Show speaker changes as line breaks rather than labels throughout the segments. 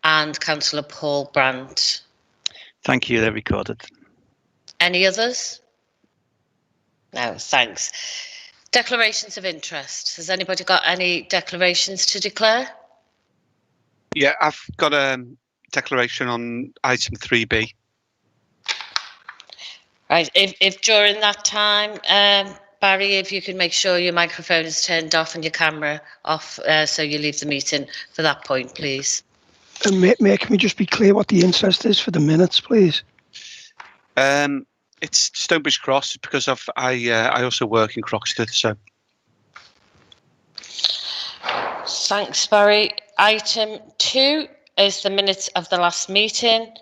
and Councillor Paul Brandt.
Thank you, they're recorded.
Any others? No, thanks. Declarations of interest. Has anybody got any declarations to declare?
Yeah, I've got a declaration on item 3B.
Right, if during that time, Barry, if you can make sure your microphone is turned off and your camera off, so you leave the meeting for that point, please.
Mayor, can we just be clear what the interest is for the minutes, please?
It's Stonebridge Cross because I also work in Croxteth, so.
Thanks, Barry. Item 2 is the minutes of the last meeting,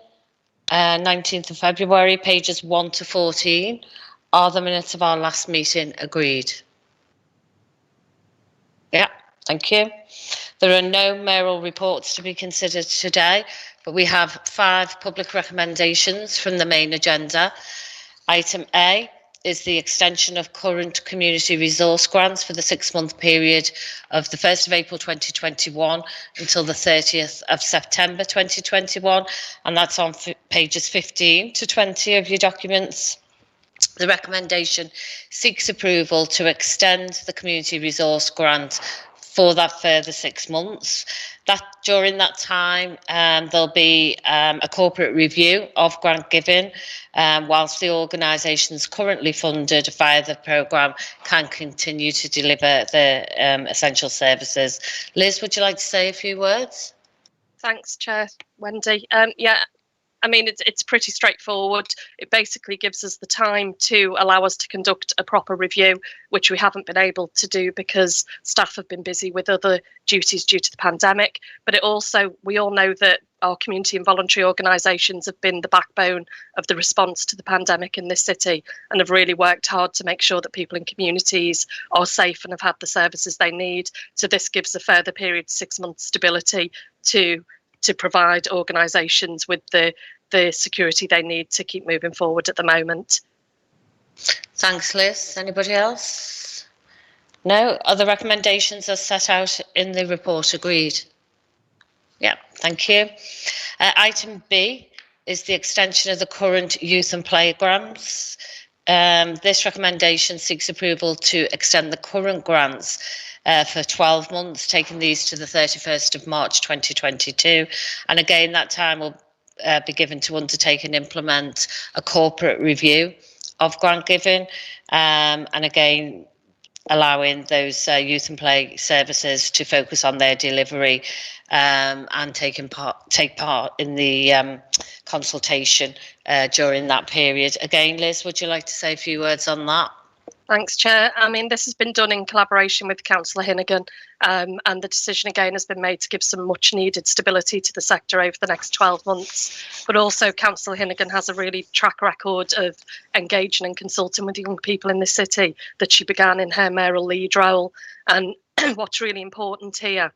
19th of February, pages 1 to 14. Are the minutes of our last meeting agreed? Yeah, thank you. There are no mayoral reports to be considered today, but we have 5 public recommendations from the main agenda. Item A is the extension of current community resource grants for the 6-month period of the 1st of April 2021 until the 30th of September 2021, and that's on pages 15 to 20 of your documents. The recommendation seeks approval to extend the community resource grant for that further 6 months. That during that time, there'll be a corporate review of grant giving, whilst the organisations currently funded via the programme can continue to deliver the essential services. Liz, would you like to say a few words?
Thanks, Chair Wendy. Yeah, I mean, it's pretty straightforward. It basically gives us the time to allow us to conduct a proper review, which we haven't been able to do because staff have been busy with other duties due to the pandemic. But it also, we all know that our community and voluntary organisations have been the backbone of the response to the pandemic in this city and have really worked hard to make sure that people in communities are safe and have had the services they need. So this gives a further period, 6 months stability to provide organisations with the security they need to keep moving forward at the moment.
Thanks, Liz. Anybody else? No? Other recommendations are set out in the report agreed? Yeah, thank you. Item B is the extension of the current youth and playgrounds. This recommendation seeks approval to extend the current grants for 12 months, taking these to the 31st of March 2022. And again, that time will be given to undertake and implement a corporate review of grant giving, and again, allowing those youth and play services to focus on their delivery and take part in the consultation during that period. Again, Liz, would you like to say a few words on that?
Thanks, Chair. I mean, this has been done in collaboration with Councillor Hinnigan, and the decision again has been made to give some much needed stability to the sector over the next 12 months. But also Councillor Hinnigan has a really track record of engaging and consulting with young people in the city that she began in her mayoral lead role. And what's really important here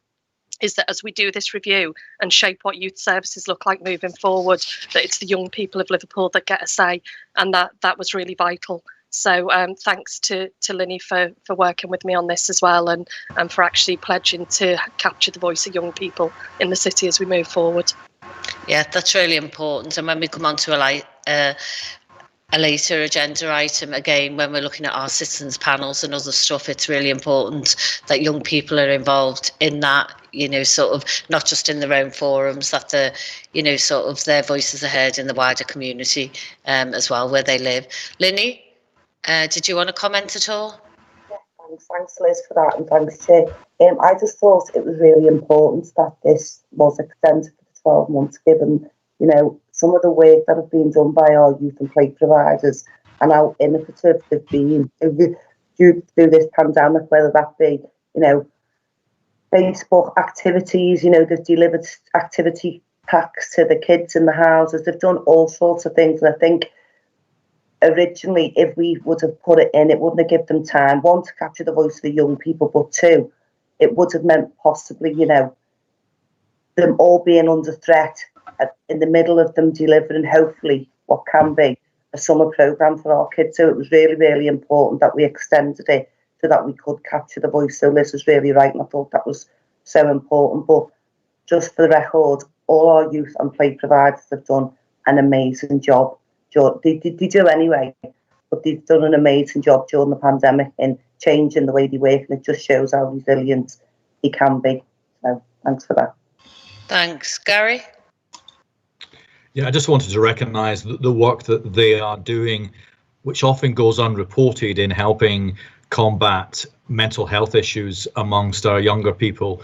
is that as we do this review and shape what youth services look like moving forward, that it's the young people of Liverpool that get a say, and that was really vital. So thanks to Linny for working with me on this as well, and for actually pledging to capture the voice of young people in the city as we move forward.
Yeah, that's really important. And when we come on to a later agenda item, again, when we're looking at our citizens panels and other stuff, it's really important that young people are involved in that, you know, sort of not just in their own forums, that the, you know, sort of their voices are heard in the wider community as well, where they live. Linny? Did you want to comment at all?
Yeah, thanks Liz for that, and thanks Chair. I just thought it was really important that this was extended for 12 months, given, you know, some of the work that has been done by our youth and play providers and how innovative they've been through this pandemic, whether that be, you know, Facebook activities, you know, they've delivered activity packs to the kids in the houses, they've done all sorts of things, and I think originally, if we would have put it in, it wouldn't have given them time, one, to capture the voice of the young people, but two, it would have meant possibly, you know, them all being under threat in the middle of them delivering, hopefully, what can be a summer programme for our kids. So it was really, really important that we extended it so that we could capture the voice. So Liz was really right, and I thought that was so important. But just for the record, all our youth and play providers have done an amazing job. They do anyway, but they've done an amazing job during the pandemic in changing the way they work, and it just shows how resilient they can be. So thanks for that.
Thanks. Gary?
Yeah, I just wanted to recognise the work that they are doing, which often goes unreported in helping combat mental health issues amongst our younger people,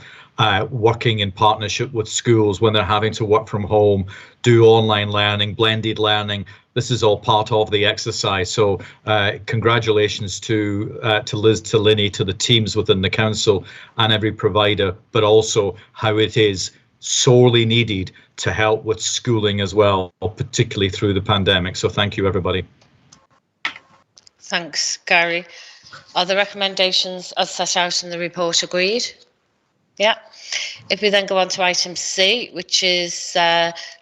working in partnership with schools when they're having to work from home, do online learning, blended learning. This is all part of the exercise. So congratulations to Liz, to Linny, to the teams within the council and every provider, but also how it is sorely needed to help with schooling as well, particularly through the pandemic. So thank you, everybody.
Thanks, Gary. Are the recommendations as set out in the report agreed? Yeah. If we then go on to item C, which is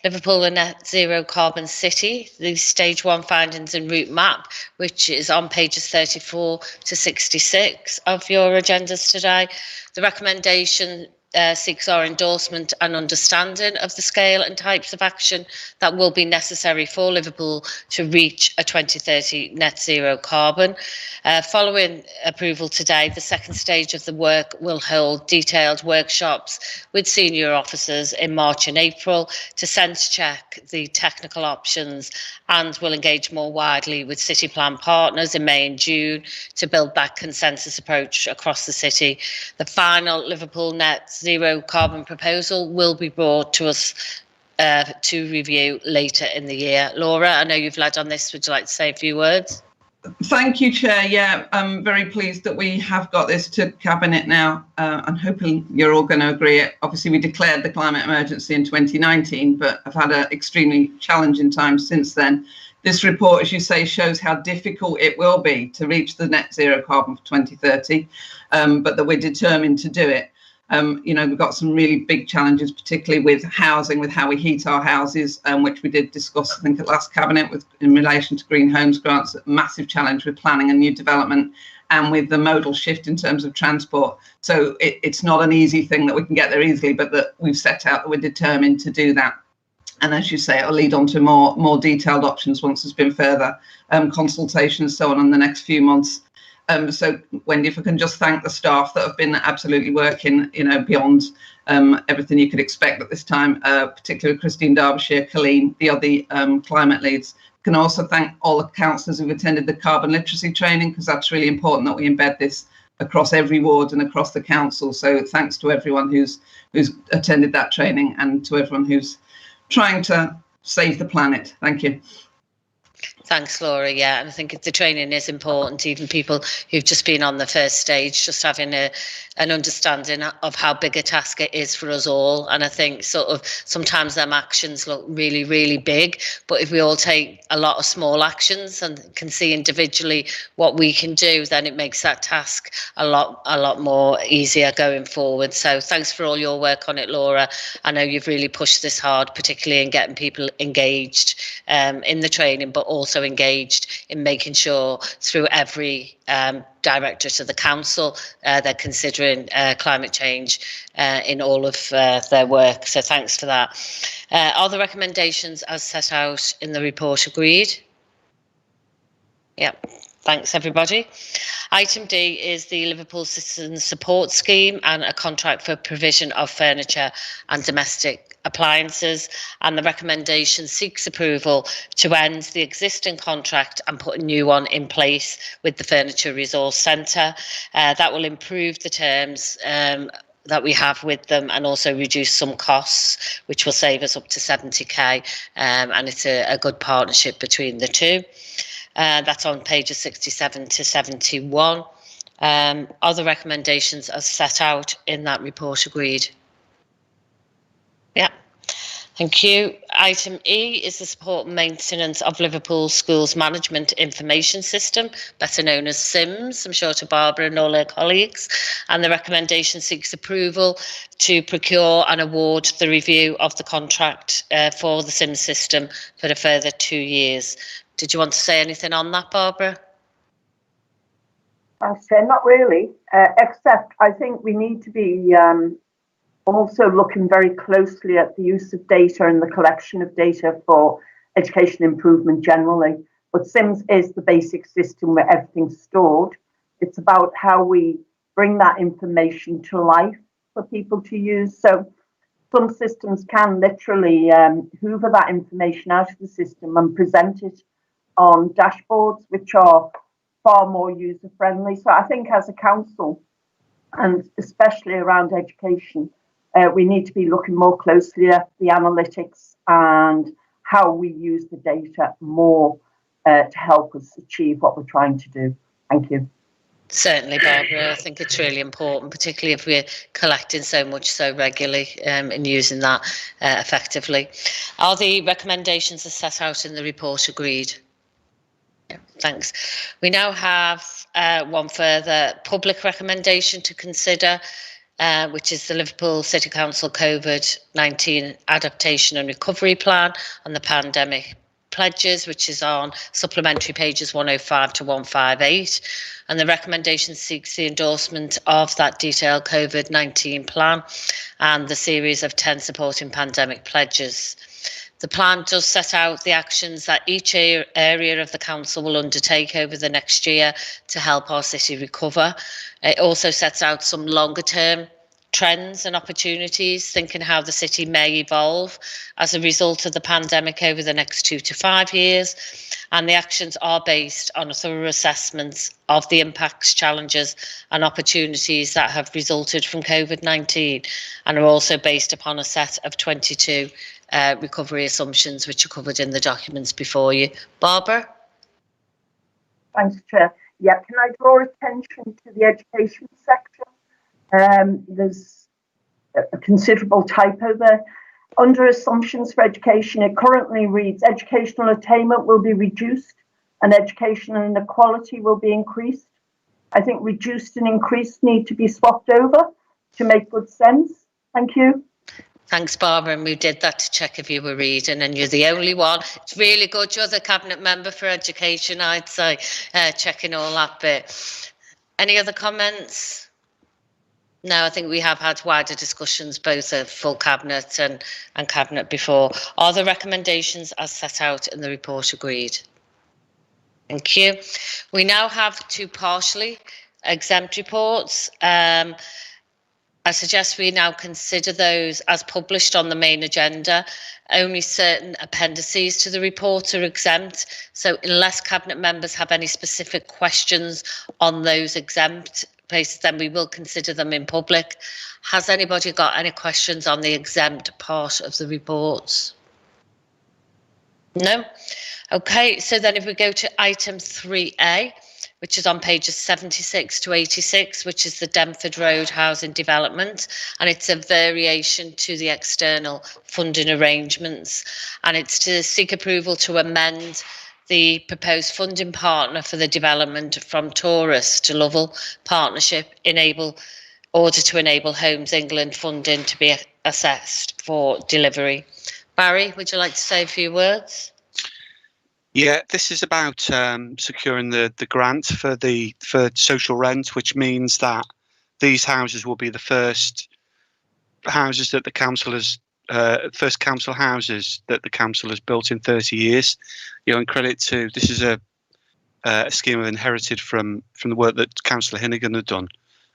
Liverpool a net zero carbon city, the stage 1 findings and route map, which is on pages 34 to 66 of your agendas today. The recommendation seeks our endorsement and understanding of the scale and types of action that will be necessary for Liverpool to reach a 2030 net zero carbon. Following approval today, the second stage of the work will hold detailed workshops with senior officers in March and April to sense check the technical options, and will engage more widely with city plan partners in May and June to build that consensus approach across the city. The final Liverpool net zero carbon proposal will be brought to us to review later in the year. Laura, I know you've led on this. Would you like to say a few words?
Thank you, Chair. Yeah, I'm very pleased that we have got this to Cabinet now. I'm hoping you're all going to agree. Obviously, we declared the climate emergency in 2019, but I've had an extremely challenging time since then. This report, as you say, shows how difficult it will be to reach the net zero carbon for 2030, but that we're determined to do it. You know, we've got some really big challenges, particularly with housing, with how we heat our houses, which we did discuss, I think, at last Cabinet with in relation to green homes grants, a massive challenge with planning and new development, and with the modal shift in terms of transport. So it's not an easy thing that we can get there easily, but that we've set out that we're determined to do that. And as you say, it'll lead on to more detailed options once there's been further consultation and so on in the next few months. So, Wendy, if I can just thank the staff that have been absolutely working, you know, beyond everything you could expect at this time, particularly Christine Derbyshire, Colleen, the other climate leads. Can also thank all the councillors who've attended the carbon literacy training, because that's really important that we embed this across every ward and across the council. So thanks to everyone who's attended that training, and to everyone who's trying to save the planet. Thank you.
Thanks, Laura. Yeah, and I think the training is important. Even people who've just been on the first stage, just having an understanding of how big a task it is for us all. And I think sort of sometimes them actions look really, really big, but if we all take a lot of small actions and can see individually what we can do, then it makes that task a lot more easier going forward. So thanks for all your work on it, Laura. I know you've really pushed this hard, particularly in getting people engaged in the training, but also engaged in making sure through every directorate of the council they're considering climate change in all of their work. So thanks for that. Are the recommendations as set out in the report agreed? Yep. Thanks, everybody. Item D is the Liverpool Citizen Support Scheme and a contract for provision of furniture and domestic appliances, and the recommendation seeks approval to end the existing contract and put a new one in place with the Furniture Resource Centre. That will improve the terms that we have with them and also reduce some costs, which will save us up to 70k, and it's a good partnership between the two. That's on pages 67 to 71. Are the recommendations as set out in that report agreed? Yeah, thank you. Item E is the support and maintenance of Liverpool Schools Management Information System, better known as SIMS, I'm sure to Barbara and all her colleagues. And the recommendation seeks approval to procure and award the review of the contract for the SIMS system for a further 2 years. Did you want to say anything on that, Barbara?
Thanks, Chair. Not really, except I think we need to be also looking very closely at the use of data and the collection of data for education improvement generally. But SIMS is the basic system where everything's stored. It's about how we bring that information to life for people to use. So some systems can literally hoover that information out of the system and present it on dashboards, which are far more user friendly. So I think as a council, and especially around education, we need to be looking more closely at the analytics and how we use the data more to help us achieve what we're trying to do. Thank you.
Certainly, Barbara. I think it's really important, particularly if we're collecting so much so regularly and using that effectively. Are the recommendations as set out in the report agreed? Yeah, thanks. We now have one further public recommendation to consider, which is the Liverpool City Council COVID-19 Adaptation and Recovery Plan and the Pandemic Pledges, which is on supplementary pages 105 to 158. And the recommendation seeks the endorsement of that detailed COVID-19 plan and the series of 10 supporting pandemic pledges. The plan does set out the actions that each area of the council will undertake over the next year to help our city recover. It also sets out some longer term trends and opportunities, thinking how the city may evolve as a result of the pandemic over the next 2 to 5 years. And the actions are based on a thorough assessment of the impacts, challenges and opportunities that have resulted from COVID-19, and are also based upon a set of 22 recovery assumptions which are covered in the documents before you. Barbara?
Thanks, Chair. Yeah, can I draw attention to the education sector? There's a considerable typo there. Under assumptions for education, it currently reads educational attainment will be reduced and educational inequality will be increased. I think reduced and increased need to be swapped over to make good sense. Thank you.
Thanks, Barbara, and we did that to check if you were reading, and you're the only one. It's really good. You're the Cabinet Member for Education, I'd say, checking all that bit. Any other comments? No, I think we have had wider discussions, both at full Cabinet and Cabinet before. Are the recommendations as set out in the report agreed? Thank you. We now have two partially exempt reports. I suggest we now consider those as published on the main agenda. Only certain appendices to the report are exempt. So unless Cabinet members have any specific questions on those exempt places, then we will consider them in public. Has anybody got any questions on the exempt part of the reports? No? Okay, so then if we go to item 3A, which is on pages 76 to 86, which is the Denford Road housing development, and it's a variation to the external funding arrangements, and it's to seek approval to amend the proposed funding partner for the development from Taurus to Lovell Partnership order to enable Homes England funding to be assessed for delivery. Barry, would you like to say a few words?
Yeah, this is about securing the grant for social rent, which means that these houses will be the first houses that the council has first council houses that the council has built in 30 years. You know, and credit to this is a scheme inherited from the work that Councillor Hinnigan had done,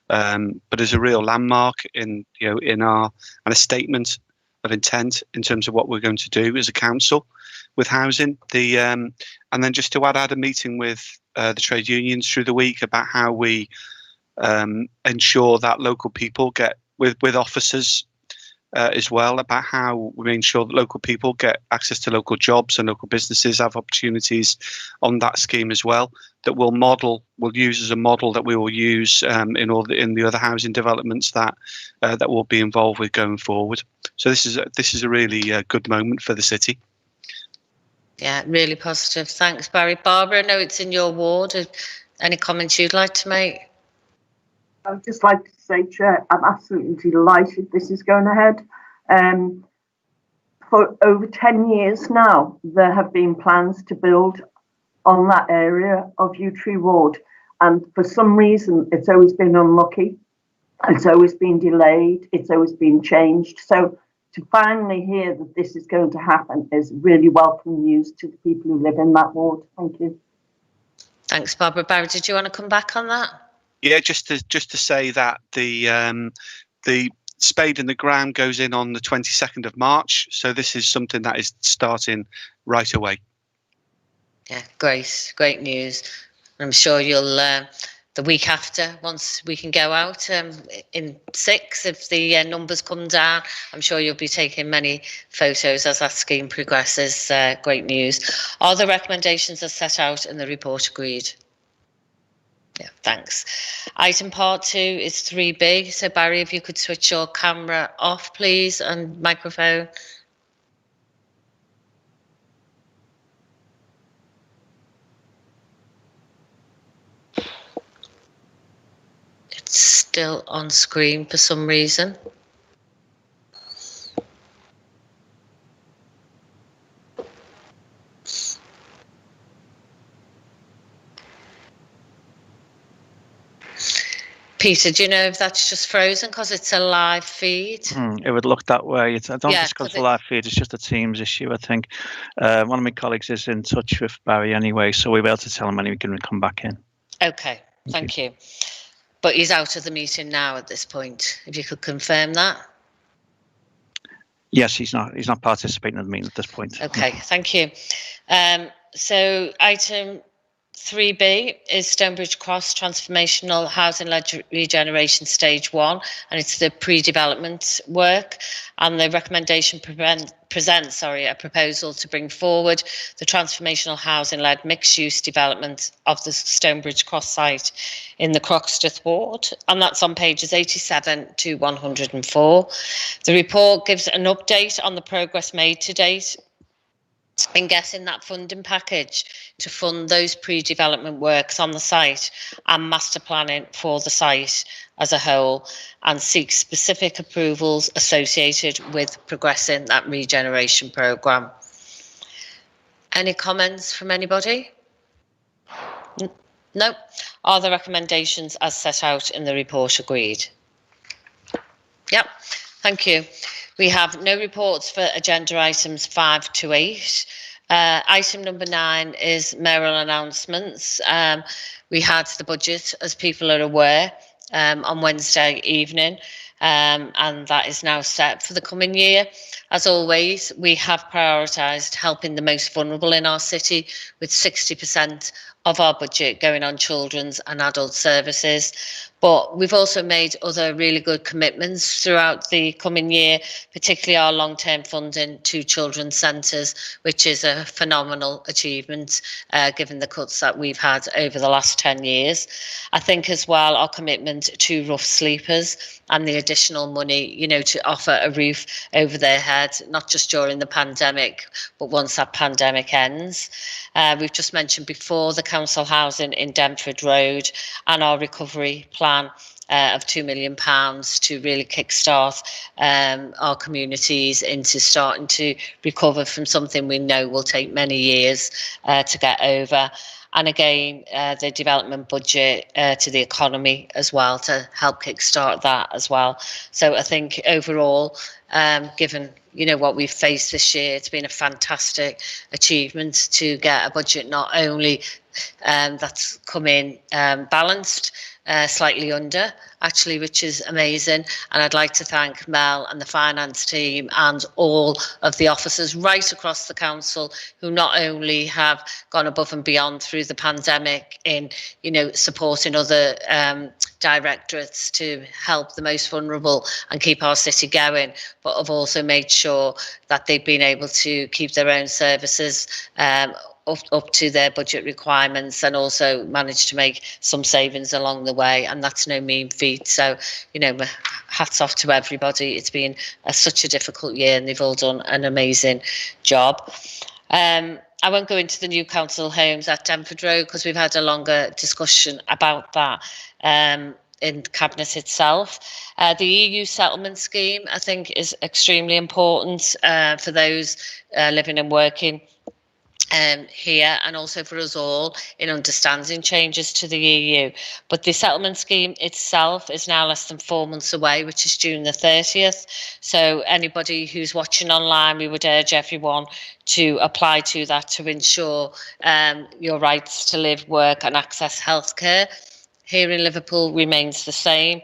but as a real landmark in a statement of intent in terms of what we're going to do as a council with housing. And then just to add, I had a meeting with the trade unions through the week about how we ensure that local people get with officers as well, about how we ensure that local people get access to local jobs and local businesses have opportunities on that scheme as well, that we'll use as a model that we will use in the other housing developments that we'll be involved with going forward. So this is a really good moment for the city.
Yeah, really positive. Thanks, Barry. Barbara, I know it's in your ward. Any comments you'd like to make?
I would just like to say, Chair, I'm absolutely delighted this is going ahead. For over 10 years now, there have been plans to build on that area of Yew Tree Ward, and for some reason, it's always been unlucky. It's always been delayed. It's always been changed. So to finally hear that this is going to happen is really welcome news to the people who live in that ward. Thank you.
Thanks, Barbara. Barry, did you want to come back on that?
Yeah, just to say that the spade in the ground goes in on the 22nd of March. So this is something that is starting right away.
Yeah, great news. I'm sure you'll the week after, once we can go out in 6, if the numbers come down, I'm sure you'll be taking many photos as that scheme progresses. Great news. Are the recommendations as set out in the report agreed? Yeah, thanks. Item part 2 is 3B. So Barry, if you could switch your camera off, please, and microphone. It's still on screen for some reason. Peter, do you know if that's just frozen because it's a live feed?
It would look that way. I don't think
Yeah,
it's because of the live feed. It's just a Teams issue, I think. One of my colleagues is in touch with Barry anyway, so we'll be able to tell him when he can come back in.
Okay, thank you. But he's out of the meeting now at this point. If you could confirm that.
Yes, he's not participating in the meeting at this point.
Okay, thank you. So item 3B is Stonebridge Cross Transformational Housing-led Regeneration Stage 1, and it's the pre-development work. And the recommendation presents a proposal to bring forward the transformational housing-led mixed-use development of the Stonebridge Cross site in the Croxteth ward, and that's on pages 87 to 104. The report gives an update on the progress made to date in getting that funding package to fund those pre-development works on the site and master planning for the site as a whole, and seek specific approvals associated with progressing that regeneration programme. Any comments from anybody? No. Are the recommendations as set out in the report agreed? Yep, thank you. We have no reports for agenda items 5 to 8. Item number 9 is mayoral announcements. We had the budget, as people are aware, on Wednesday evening, and that is now set for the coming year. As always, we have prioritised helping the most vulnerable in our city, with 60% of our budget going on children's and adult services. But we've also made other really good commitments throughout the coming year, particularly our long-term funding to children's centres, which is a phenomenal achievement given the cuts that we've had over the last 10 years. I think as well our commitment to rough sleepers and the additional money, to offer a roof over their head, not just during the pandemic, but once that pandemic ends. We've just mentioned before the council housing in Denford Road and our recovery plan of £2 million to really kickstart our communities into starting to recover from something we know will take many years to get over. And again, the development budget to the economy as well to help kickstart that as well. So I think overall, given what we've faced this year, it's been a fantastic achievement to get a budget not only that's come in balanced, slightly under actually, which is amazing. And I'd like to thank Mel and the finance team and all of the officers right across the council who not only have gone above and beyond through the pandemic in supporting other directorates to help the most vulnerable and keep our city going, but have also made sure that they've been able to keep their own services up to their budget requirements, and also managed to make some savings along the way, and that's no mean feat. So hats off to everybody. It's been such a difficult year and they've all done an amazing job. I won't go into the new council homes at Denford Road because we've had a longer discussion about that in Cabinet itself. The EU settlement scheme, I think, is extremely important for those living and working here, and also for us all in understanding changes to the EU. But the settlement scheme itself is now less than 4 months away, which is June the 30th. So anybody who's watching online, we would urge everyone to apply to that to ensure your rights to live, work and access healthcare here in Liverpool remains the same.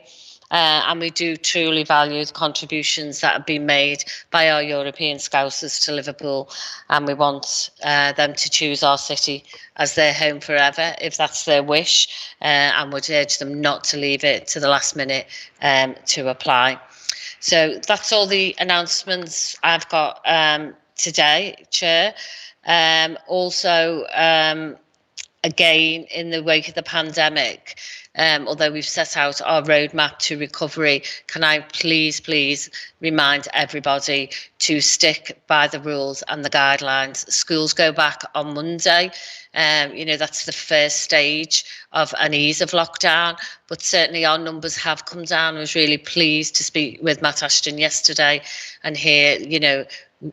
And we do truly value the contributions that have been made by our European Scousers to Liverpool, and we want them to choose our city as their home forever, if that's their wish, and would urge them not to leave it to the last minute to apply. So that's all the announcements I've got today, Chair. Also, again, in the wake of the pandemic, although we've set out our roadmap to recovery, can I please remind everybody to stick by the rules and the guidelines. Schools go back on Monday. That's the first stage of an ease of lockdown, but certainly our numbers have come down. I was really pleased to speak with Matt Ashton yesterday and hear,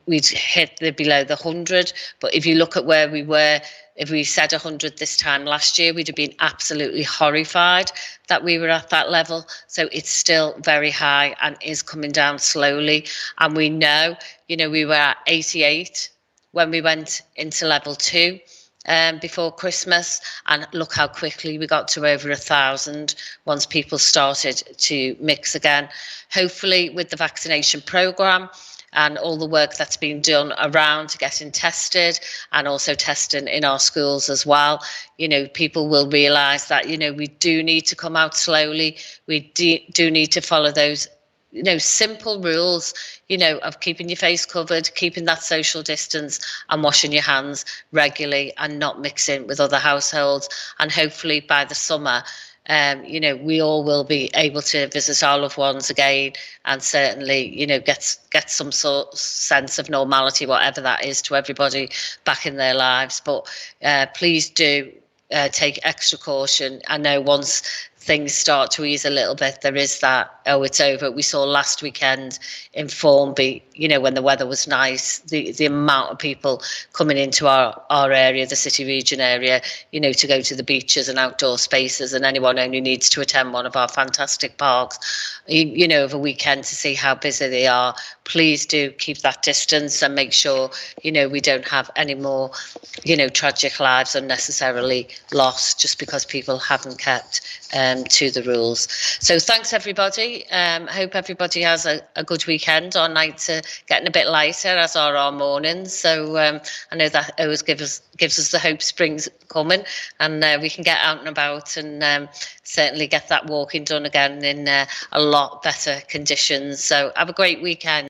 we'd hit below the 100, but if you look at where we were, if we said 100 this time last year, we'd have been absolutely horrified that we were at that level. So it's still very high and is coming down slowly. And we know, we were at 88 when we went into level 2 before Christmas, and look how quickly we got to over 1,000 once people started to mix again. Hopefully with the vaccination programme and all the work that's been done around getting tested and also testing in our schools as well, people will realise that, we do need to come out slowly. We do need to follow those, simple rules, of keeping your face covered, keeping that social distance and washing your hands regularly and not mixing with other households. And hopefully by the summer, we all will be able to visit our loved ones again, and certainly, get some sort of sense of normality, whatever that is, to everybody back in their lives. But please do take extra caution. I know once things start to ease a little bit, there is that, it's over. We saw last weekend in Formby, when the weather was nice, the amount of people coming into our area, the city region area, to go to the beaches and outdoor spaces, and anyone only needs to attend one of our fantastic parks, over weekend to see how busy they are. Please do keep that distance and make sure, we don't have any more, tragic lives unnecessarily lost just because people haven't kept to the rules. So thanks everybody. Hope everybody has a good weekend. Our nights are getting a bit lighter, as are our mornings. So I know that always gives us the hope spring's coming, and we can get out and about and certainly get that walking done again in a lot better conditions. So have a great weekend.